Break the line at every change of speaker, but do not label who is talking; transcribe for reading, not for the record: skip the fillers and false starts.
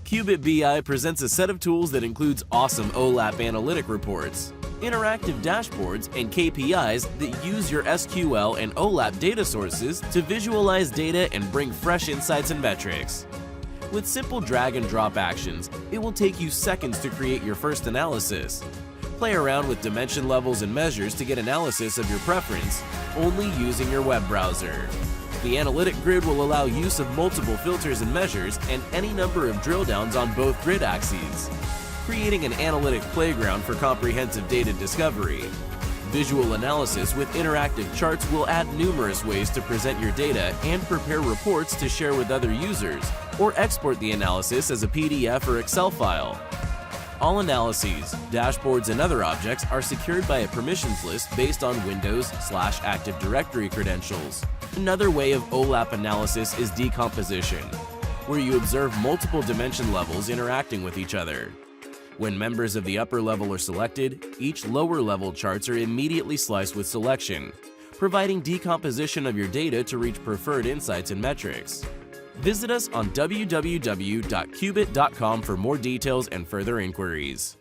Kyubit BI presents a set of tools that includes awesome OLAP analytic reports, interactive dashboards, and KPIs that use your SQL and OLAP data sources to visualize data and bring fresh insights and metrics. With simple drag and drop actions, it will take you seconds to create your first analysis. Play around with dimension levels and measures to get analysis of your preference, only using your web browser. The analytic grid will allow use of multiple filters and measures and any number of drill downs on both grid axes, creating an analytic playground for comprehensive data discovery. Visual analysis with interactive charts will add numerous ways to present your data and prepare reports to share with other users, or export the analysis as a PDF or Excel file. All analyses, dashboards, and other objects are secured by a permissions list based on Windows/Active Directory credentials. Another way of OLAP analysis is decomposition, where you observe multiple dimension levels interacting with each other. When members of the upper level are selected, each lower level charts are immediately sliced with selection, providing decomposition of your data to reach preferred insights and metrics. Visit us on www.kyubit.com for more details and further inquiries.